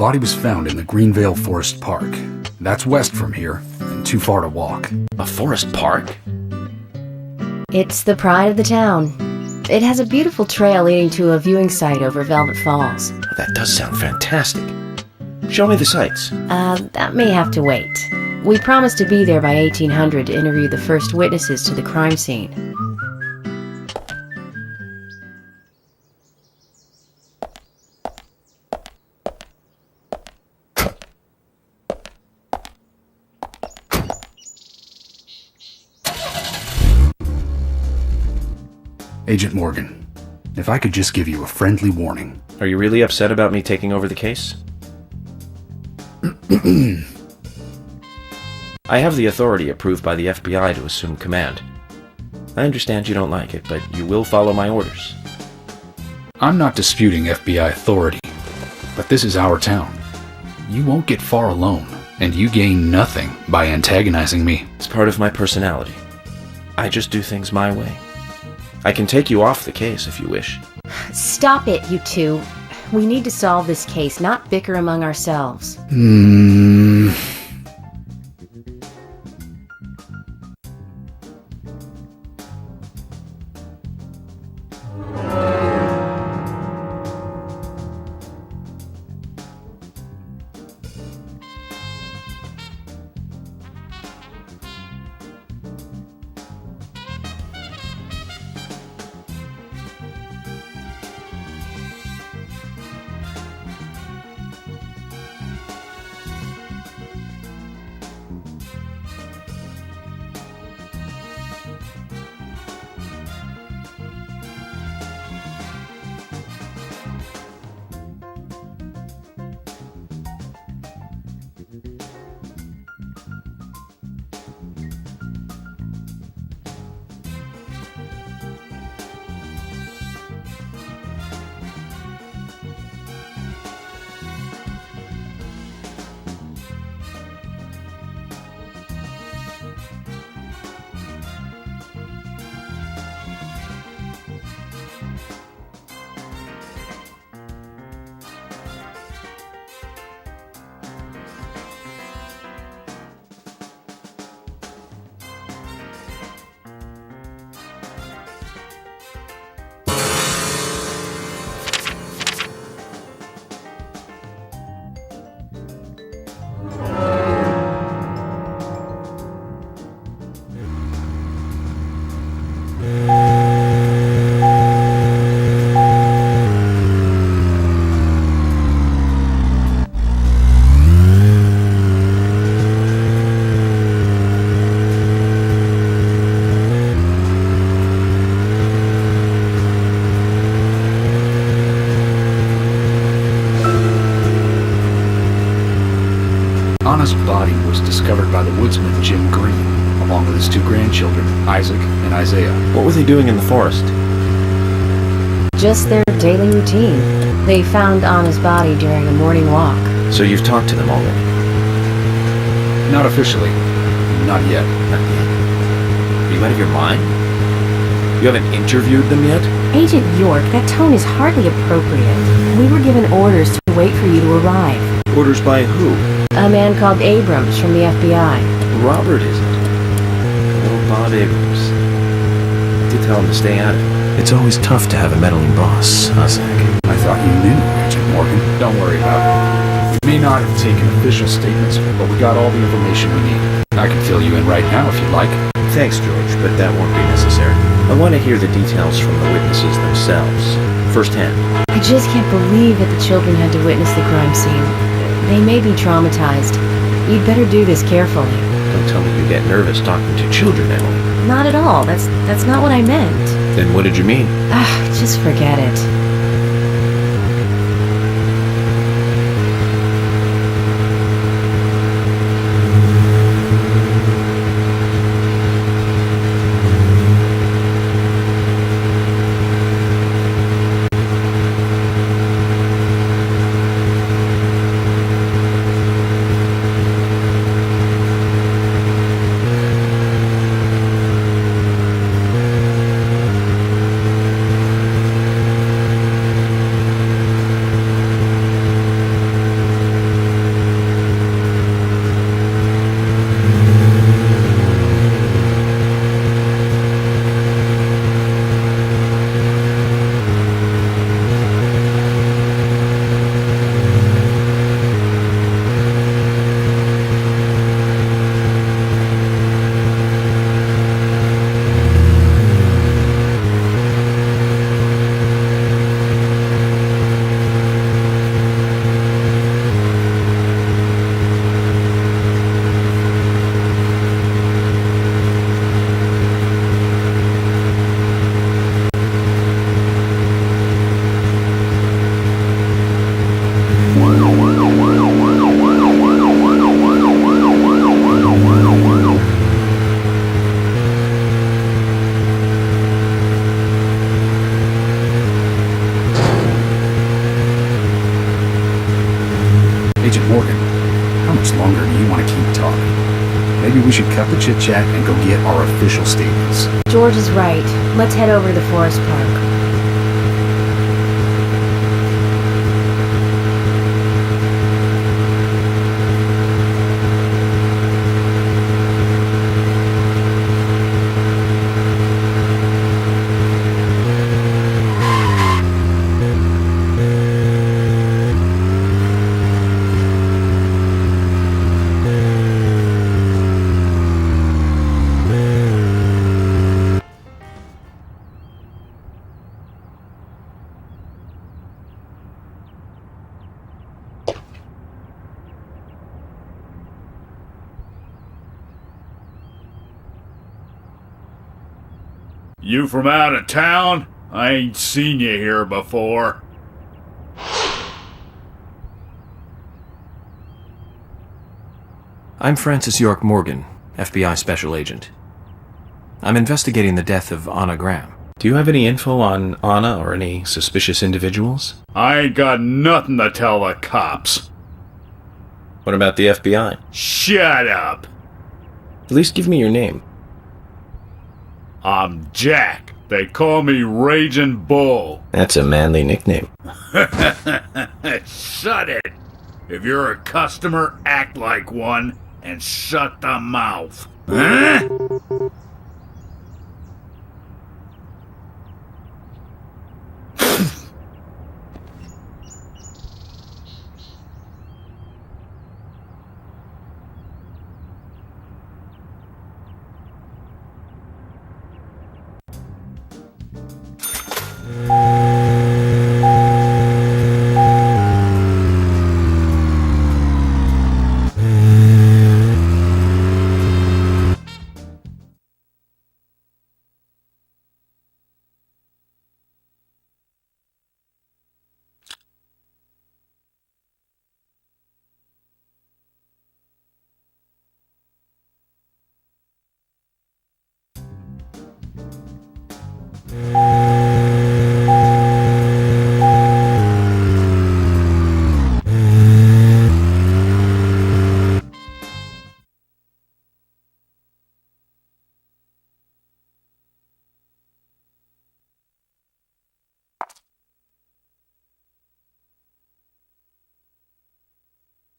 body was found in the Greenvale Forest Park. That's west from here, and too far to walk. A forest park? It's the pride of the town. It has a beautiful trail leading to a viewing site over Velvet Falls. That does sound fantastic. Show me the sights. That may have to wait. We promised to be there by 1800 to interview the first witnesses to the crime scene. Agent Morgan, if I could just give you a friendly warning. Are you really upset about me taking over the case? I have the authority approved by the FBI to assume command. I understand you don't like it, but you will follow my orders. I'm not disputing FBI authority, but this is our town. You won't get far alone, and you gain nothing by antagonizing me. It's part of my personality. I just do things my way. I can take you off the case if you wish. Stop it, you two. We need to solve this case, not bicker among ourselves. Anna's body was discovered by the woodsman Jim Green, along with his two grandchildren, Isaac and Isaiah. What were they doing in the forest? Just their daily routine. They found Anna's body during a morning walk. So you've talked to them already? Not officially. Not yet. Not yet? Are you out of your mind? You haven't interviewed them yet? Agent York, that tone is hardly appropriate. We were given orders to wait for you to arrive. Orders by who? A man called Abrams from the FBI. Robert, is it? Oh, Bob Abrams. I did tell him to stay out of it. It's always tough to have a meddling boss, huh, Zach? I thought you knew, Agent Morgan. Don't worry about it. We may not have taken official statements, but we got all the information we need. I can fill you in right now if you'd like. Thanks, George, but that won't be necessary. I want to hear the details from the witnesses themselves, firsthand. I just can't believe that the children had to witness the crime scene. They may be traumatized. You'd better do this carefully. Don't tell me you get nervous talking to children, Emily. Not at all. That's not what I meant. Then what did you mean? Just forget it. Agent Morgan, how much longer do you want to keep talking? Maybe we should cut the chit-chat and go get our official statements. George is right. Let's head over to the Forest Park. You from out of town? I ain't seen you here before. I'm Francis York Morgan, FBI Special Agent. I'm investigating the death of Anna Graham. Do you have any info on Anna or any suspicious individuals? I ain't got nothing to tell the cops. What about the FBI? Shut up! At least give me your name. I'm Jack. They call me Raging Bull. That's a manly nickname. Shut it! If you're a customer, act like one and shut the mouth. Huh?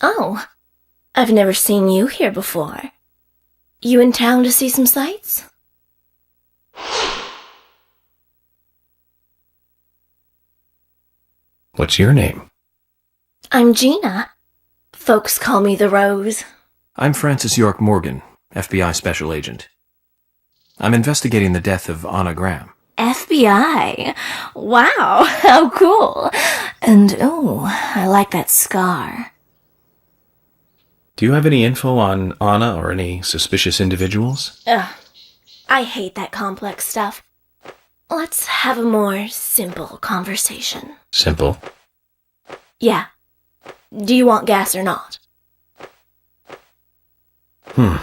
Oh, I've never seen you here before. You in town to see some sights? What's your name? I'm Gina. Folks call me the Rose. I'm Francis York Morgan, FBI Special Agent. I'm investigating the death of Anna Graham. FBI? Wow, how cool. And ooh, I like that scar. Do you have any info on Anna or any suspicious individuals? Ugh, I hate that complex stuff. Let's have a more simple conversation. Simple. Yeah. Do you want gas or not? Uh-huh.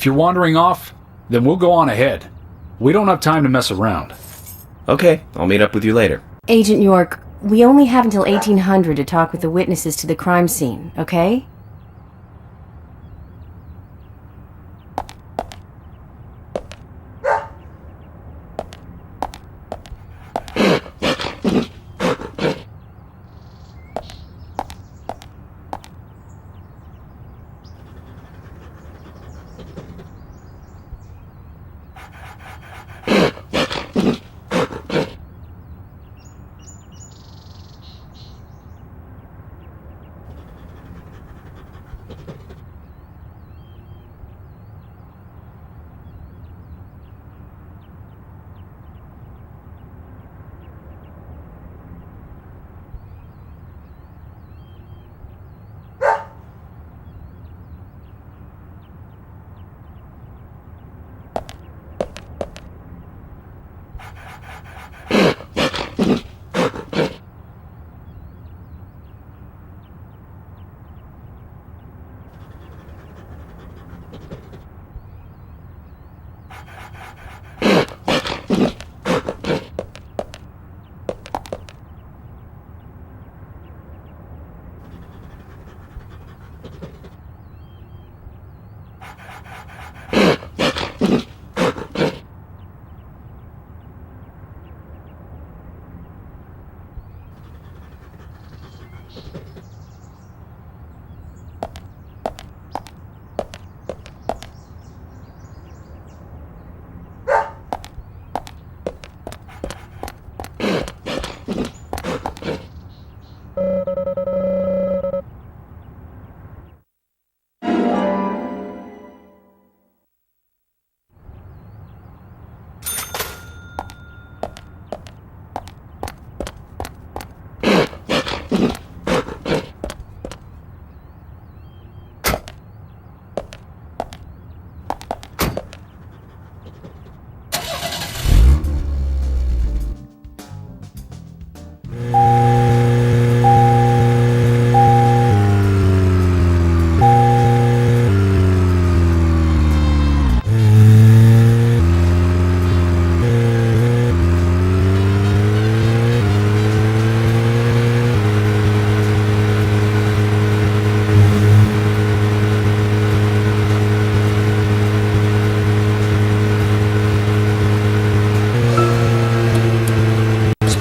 If you're wandering off, then we'll go on ahead. We don't have time to mess around. Okay, I'll meet up with you later. Agent York, we only have until 1800 to talk with the witnesses to the crime scene, okay?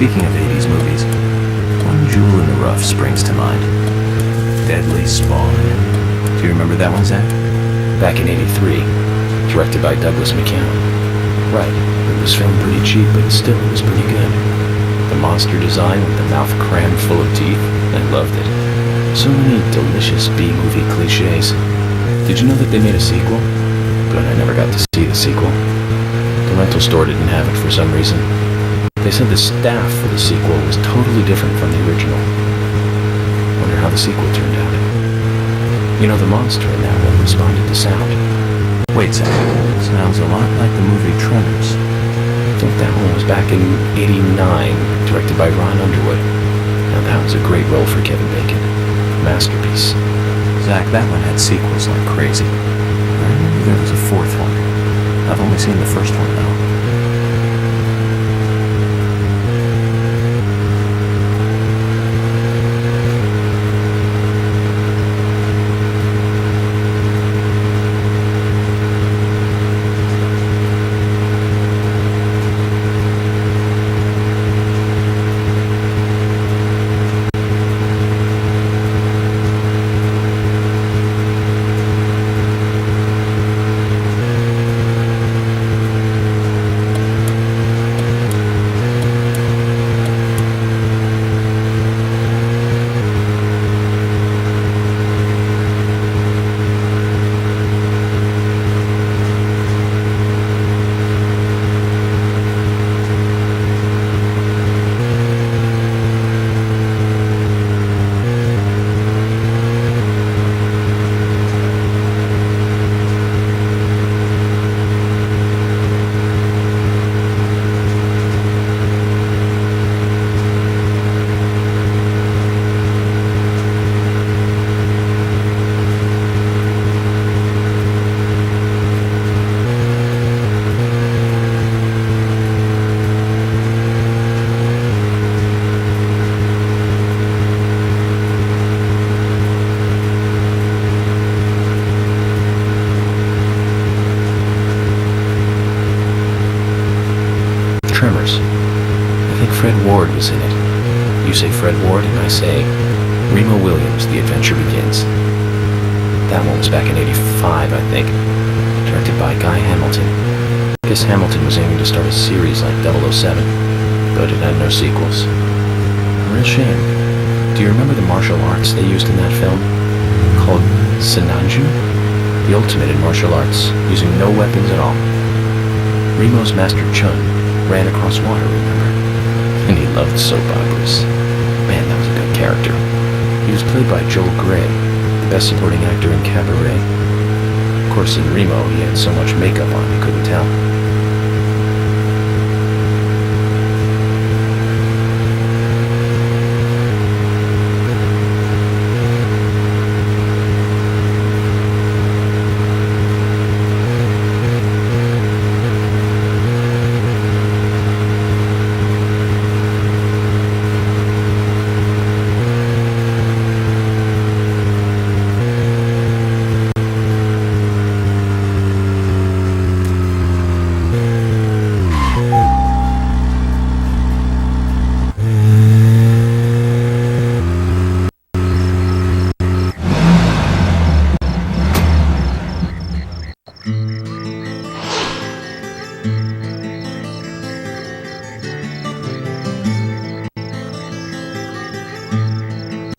Speaking of 80s movies, one jewel in the rough springs to mind. Deadly Spawn. Do you remember that one, Zach? Back in '83, directed by Douglas McCann. Right, it was filmed pretty cheap, but still it was pretty good. The monster design with the mouth crammed full of teeth, I loved it. So many delicious B-movie cliches. Did you know that they made a sequel? But I never got to see the sequel. The rental store didn't have it for some reason. They said the staff for the sequel was totally different from the original. Wonder how the sequel turned out. You know, the monster in that one responded to sound. Wait, Zach. Sounds a lot like the movie Tremors. I think that one was back in '89, directed by Ron Underwood. Now that was a great role for Kevin Bacon. Masterpiece. Zach, that one had sequels like crazy. I remember there was a fourth one. I've only seen the first one, though. think Fred Ward was in it. You say Fred Ward, and I say Remo Williams, The Adventure Begins. That one was back in '85, I think. Directed by Guy Hamilton. I guess Hamilton was aiming to start a series like 007, but it had no sequels. A real shame. Do you remember the martial arts they used in that film? Called Senanju? The ultimate in martial arts, using no weapons at all. Remo's master Chun ran across water, remember? And he loved soap operas. Man, that was a good character. He was played by Joel Grey, the best supporting actor in Cabaret. Of course, in Remo, he had so much makeup on you couldn't tell.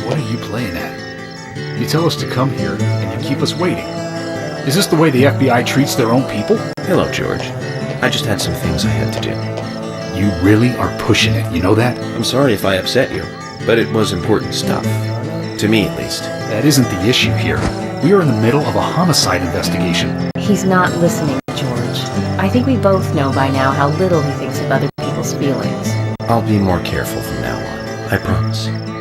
What are you playing at? You tell us to come here, and you keep us waiting. Is this the way the FBI treats their own people? Hello, George. I just had some things I had to do. You really are pushing it, you know that? I'm sorry if I upset you, but it was important stuff. To me, at least. That isn't the issue here. We are in the middle of a homicide investigation. He's not listening, George. I think we both know by now how little he thinks of other people's feelings. I'll be more careful from now on. I promise.